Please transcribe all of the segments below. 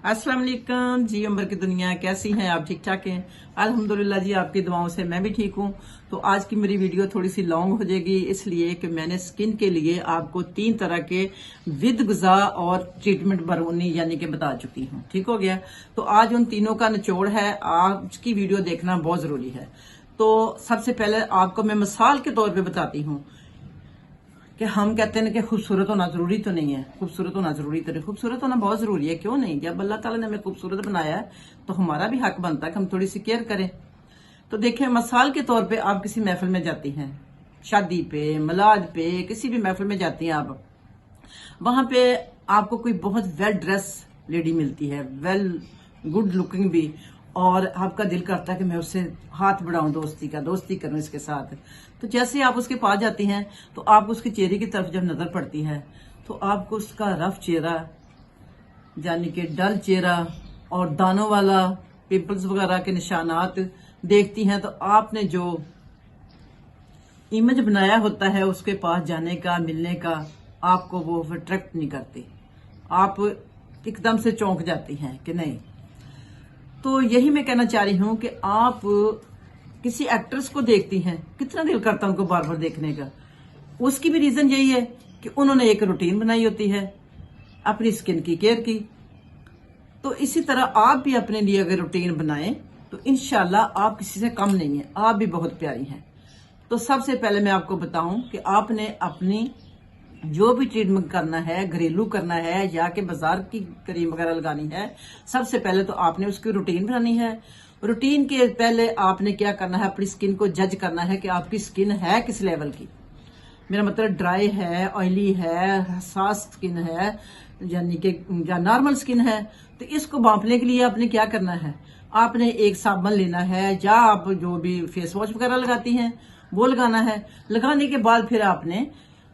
अस्सलाम वालेकुम जी। अंबर की दुनिया कैसी हैं आप? ठीक ठाक हैं? अल्हम्दुलिल्लाह जी, आपकी दुआओं से मैं भी ठीक हूँ। तो आज की मेरी वीडियो थोड़ी सी लॉन्ग हो जाएगी, इसलिए कि मैंने स्किन के लिए आपको 3 तरह के विद गुज़ा और ट्रीटमेंट बरौनी यानी कि बता चुकी हूँ। ठीक हो गया। तो आज उन तीनों का निचोड़ है, आज की वीडियो देखना बहुत जरूरी है। तो सबसे पहले आपको मैं मिसाल के तौर पर बताती हूँ कि हम कहते हैं कि खूबसूरत होना जरूरी तो नहीं है। खूबसूरत होना जरूरी तो नहीं, खूबसूरत होना बहुत जरूरी है। क्यों नहीं? जब अल्लाह ताला ने हमें खूबसूरत बनाया है तो हमारा भी हक बनता है कि हम थोड़ी सी केयर करें। तो देखिए, मिसाल के तौर पे आप किसी महफिल में जाती हैं, शादी पे, मिलाद पे, किसी भी महफिल में जाती हैं आप, वहां पे आपको कोई बहुत वेल ड्रेस लेडी मिलती है, वेल गुड लुकिंग भी, और आपका दिल करता है कि मैं उससे हाथ बढ़ाऊं, दोस्ती करूं इसके साथ। तो जैसे ही आप उसके पास जाती हैं तो आप उसके चेहरे की तरफ जब नजर पड़ती है तो आपको उसका रफ चेहरा यानी कि डल चेहरा और दानों वाला पिंपल्स वगैरह के निशानात देखती हैं, तो आपने जो इमेज बनाया होता है उसके पास जाने का, मिलने का, आपको वो अट्रैक्ट नहीं करती। आप एकदम से चौंक जाती हैं कि नहीं। तो यही मैं कहना चाह रही हूं कि आप किसी एक्ट्रेस को देखती हैं, कितना दिल करता है उनको बार बार देखने का। उसकी भी रीजन यही है कि उन्होंने एक रूटीन बनाई होती है अपनी स्किन की केयर की। तो इसी तरह आप भी अपने लिए अगर रूटीन बनाएं तो इंशाल्लाह आप किसी से कम नहीं है, आप भी बहुत प्यारी हैं। तो सबसे पहले मैं आपको बताऊं कि आपने अपनी जो भी ट्रीटमेंट करना है, घरेलू करना है या कि बाजार की क्रीम वगैरह लगानी है, सबसे पहले तो आपने उसकी रूटीन बनानी है। रूटीन के पहले आपने क्या करना है, अपनी स्किन को जज करना है कि आपकी स्किन है किस लेवल की। मेरा मतलब ड्राई है, ऑयली है, हसास स्किन है, यानी कि या नॉर्मल स्किन है। तो इसको मापने के लिए आपने क्या करना है, आपने एक साबुन लेना है या आप जो भी फेस वॉश वगैरह लगाती हैं वो लगाना है। लगाने के बाद फिर आपने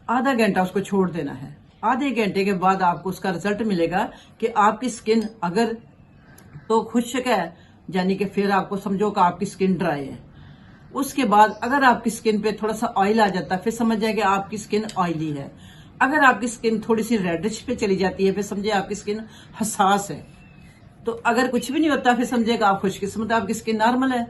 आधा घंटा उसको छोड़ देना है। आधे घंटे के बाद आपको उसका रिजल्ट मिलेगा कि आपकी स्किन अगर तो खुश्क है, यानी कि फिर आपको समझो कि आपकी स्किन ड्राई है। उसके बाद अगर आपकी स्किन पे थोड़ा सा ऑयल आ जाता है, फिर समझ जाए कि आपकी स्किन ऑयली है। अगर आपकी स्किन थोड़ी सी रेडिश पे चली जाती है, फिर समझे आपकी स्किन हसास है। तो अगर कुछ भी नहीं होता, फिर समझेगा आप खुशकिस्मत, आपकी स्किन नॉर्मल है।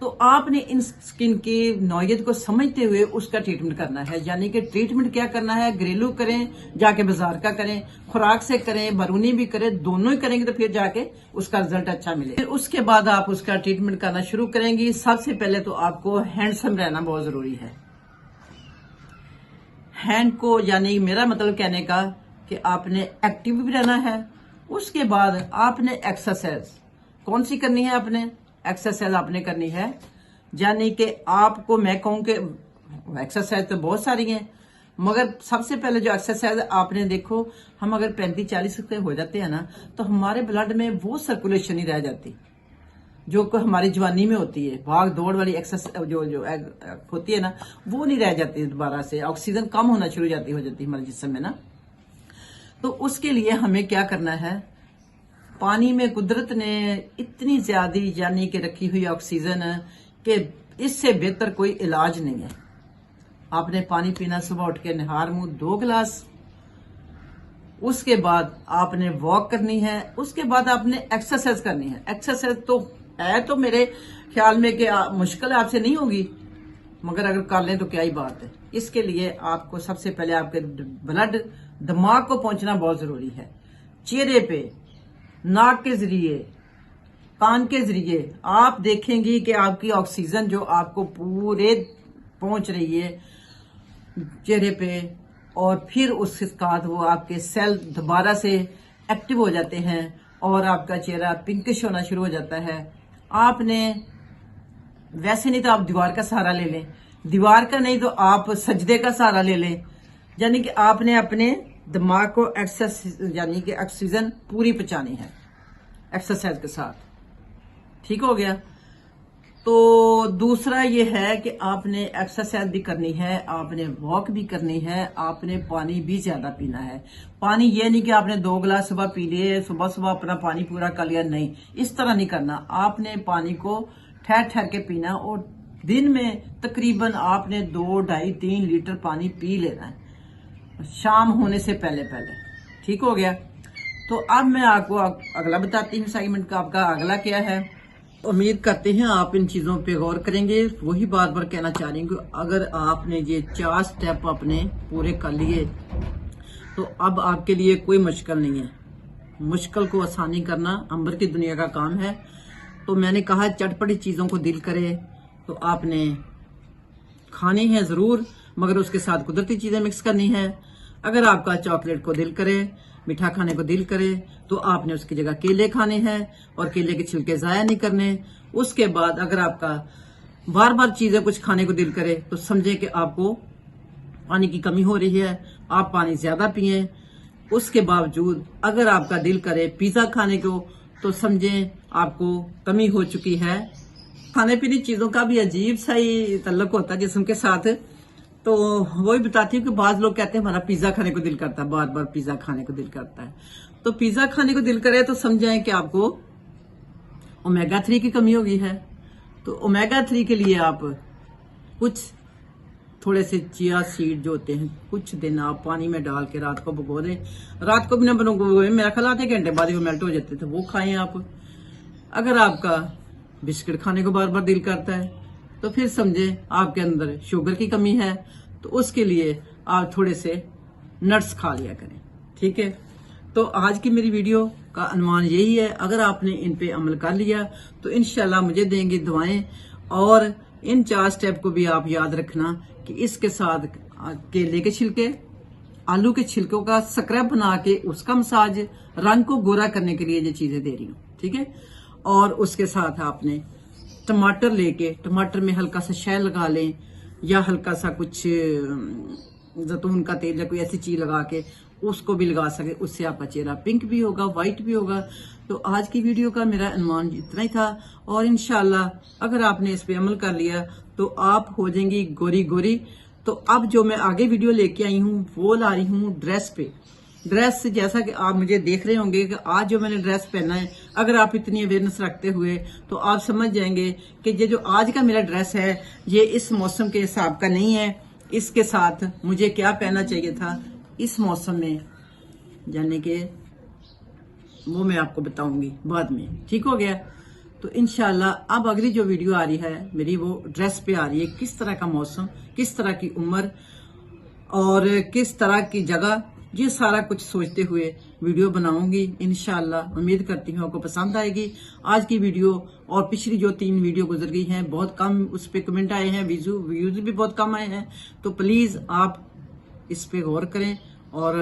तो आपने इन स्किन की नौयत को समझते हुए उसका ट्रीटमेंट करना है। यानी कि ट्रीटमेंट क्या करना है, घरेलू करें, जाके बाजार का करें, खुराक से करें, बरूनी भी करें, दोनों ही करेंगे तो फिर जाके उसका रिजल्ट अच्छा मिले। फिर उसके बाद आप उसका ट्रीटमेंट करना शुरू करेंगी। सबसे पहले तो आपको हैंडसम रहना बहुत जरूरी है। हैंड को, यानी मेरा मतलब कहने का कि आपने एक्टिव भी रहना है। उसके बाद आपने एक्सरसाइज कौन सी करनी है, आपने एक्सरसाइज आपने करनी है। यानी कि आपको मैं कहूं कि एक्सरसाइज तो बहुत सारी हैं, मगर सबसे पहले जो एक्सरसाइज आपने देखो, हम अगर 35-40 के हो जाते हैं ना तो हमारे ब्लड में वो सर्कुलेशन नहीं रह जाती जो हमारी जवानी में होती है। भाग दौड़ वाली एक्सरसाइज जो होती है ना, वो नहीं रह जाती दोबारा से। ऑक्सीजन कम होना शुरू हो जाती है हमारे जिस्म में ना। तो उसके लिए हमें क्या करना है, पानी में कुदरत ने इतनी ज्यादा यानी कि रखी हुई ऑक्सीजन कि इससे बेहतर कोई इलाज नहीं है। आपने पानी पीना, सुबह उठ के निहार मुंह 2 गिलास। उसके बाद आपने वॉक करनी है। उसके बाद आपने एक्सरसाइज करनी है। एक्सरसाइज तो है तो मेरे ख्याल में कि मुश्किल आपसे नहीं होगी, मगर अगर कर लें तो क्या ही बात है। इसके लिए आपको सबसे पहले आपके ब्लड दिमाग को पहुंचना बहुत जरूरी है। चेहरे पे, नाक के जरिए, कान के जरिए आप देखेंगी कि आपकी ऑक्सीजन जो आपको पूरे पहुंच रही है चेहरे पे, और फिर उसके बाद वो आपके सेल दोबारा से एक्टिव हो जाते हैं और आपका चेहरा पिंकिश होना शुरू हो जाता है। आपने वैसे नहीं तो आप दीवार का सहारा ले लें, दीवार का नहीं तो आप सजदे का सहारा ले लें। यानी कि आपने अपने दिमाग को एक्सरसाइज यानी कि ऑक्सीजन पूरी पहुंचानी है एक्सरसाइज के साथ। ठीक हो गया। तो दूसरा ये है कि आपने एक्सरसाइज भी करनी है, आपने वॉक भी करनी है, आपने पानी भी ज्यादा पीना है। पानी ये नहीं कि आपने 2 गिलास सुबह पी लिए, सुबह सुबह अपना पानी पूरा कर लिया, नहीं, इस तरह नहीं करना। आपने पानी को ठहर ठहर के पीना और दिन में तकरीबन आपने 2, 2.5, 3 लीटर पानी पी लेना है शाम होने से पहले पहले। ठीक हो गया। तो अब मैं आपको अगला बताती हूँ सेगमेंट का आपका अगला क्या है। उम्मीद करते हैं आप इन चीजों पे गौर करेंगे। वही बार बार कहना चाह रही हूँ कि अगर आपने ये 4 स्टेप अपने पूरे कर लिए तो अब आपके लिए कोई मुश्किल नहीं है। मुश्किल को आसानी करना अंबर की दुनिया का काम है। तो मैंने कहा चटपटी चीजों को दिल करे तो आपने खानी है जरूर, मगर उसके साथ कुदरती चीजें मिक्स करनी है। अगर आपका चॉकलेट को दिल करे, मीठा खाने को दिल करे, तो आपने उसकी जगह केले खाने हैं और केले के छिलके जाया नहीं करने। उसके बाद अगर आपका बार बार चीजें कुछ खाने को दिल करे तो समझे कि आपको पानी की कमी हो रही है, आप पानी ज्यादा पिए। उसके बावजूद अगर आपका दिल करे पिज्जा खाने को तो समझें आपको कमी हो चुकी है। खाने पीने चीजों का भी अजीब सा ही तल्लुक होता है जिस्म के साथ। तो वही बताती हूँ कि बाज लोग कहते हैं हमारा पिज्जा खाने को दिल करता है, बार बार पिज्जा खाने को दिल करता है। तो पिज्जा खाने को दिल करे तो समझें कि आपको ओमेगा 3 की कमी हो गई है। तो ओमेगा 3 के लिए आप कुछ थोड़े से चिया सीड जो होते हैं कुछ दिन आप पानी में डाल के रात को भिगो दें। रात को भी ना भिगोए, मेरा ख्याल आधे घंटे बाद वो मेल्ट हो जाते थे, वो खाएं आप। अगर आपका बिस्किट खाने को बार बार दिल करता है तो फिर समझे आपके अंदर शुगर की कमी है। तो उसके लिए आप थोड़े से नट्स खा लिया करें, ठीक है। तो आज की मेरी वीडियो का अनुमान यही है। अगर आपने इन पे अमल कर लिया तो इंशाल्लाह मुझे देंगे दुआएं। और इन 4 स्टेप को भी आप याद रखना कि इसके साथ केले के छिलके, आलू के छिलकों का स्क्रब बना के उसका मसाज, रंग को गोरा करने के लिए ये चीजें दे रही हूँ, ठीक है। और उसके साथ आपने टमाटर लेके टमाटर में हल्का सा शहद लगा लें या हल्का सा कुछ जैतून का तेल या कोई ऐसी चीज लगा के उसको भी लगा सके। उससे आपका चेहरा पिंक भी होगा, व्हाइट भी होगा। तो आज की वीडियो का मेरा अनुमान इतना ही था। और इंशाल्लाह अगर आपने इस पे अमल कर लिया तो आप हो जाएंगी गोरी गोरी। तो अब जो मैं आगे वीडियो लेके आई हूँ वो ला रही हूँ ड्रेस पे। ड्रेस जैसा कि आप मुझे देख रहे होंगे कि आज जो मैंने ड्रेस पहना है, अगर आप इतनी अवेयरनेस रखते हुए तो आप समझ जाएंगे कि ये जो आज का मेरा ड्रेस है ये इस मौसम के हिसाब का नहीं है। इसके साथ मुझे क्या पहनना चाहिए था इस मौसम में, यानी कि वो मैं आपको बताऊंगी बाद में, ठीक हो गया। तो इंशाल्लाह अब अगली जो वीडियो आ रही है मेरी वो ड्रेस पे आ रही है। किस तरह का मौसम, किस तरह की उम्र और किस तरह की जगह, ये सारा कुछ सोचते हुए वीडियो बनाऊंगी। इंशाल्लाह उम्मीद करती हूँ आपको पसंद आएगी। आज की वीडियो और पिछली जो 3 वीडियो गुजर गई हैं बहुत कम उस पर कमेंट आए हैं, व्यूज भी बहुत कम आए हैं। तो प्लीज आप इस पे गौर करें और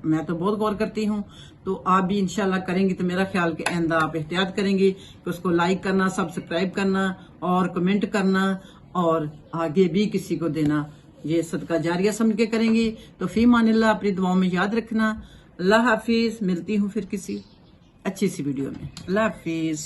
मैं तो बहुत गौर करती हूँ। तो आप भी इंशाल्लाह करेंगी तो मेरा ख्याल कि आइंदा आप एहतियात करेंगी कि उसको लाइक करना, सब्सक्राइब करना और कमेंट करना और आगे भी किसी को देना, ये सदका जारिया समझ के करेंगी। तो फी मानिल्लाह अपनी दुआओं में याद रखना। अल्लाह हाफिज। मिलती हूँ फिर किसी अच्छी सी वीडियो में। अल्लाह हाफिज।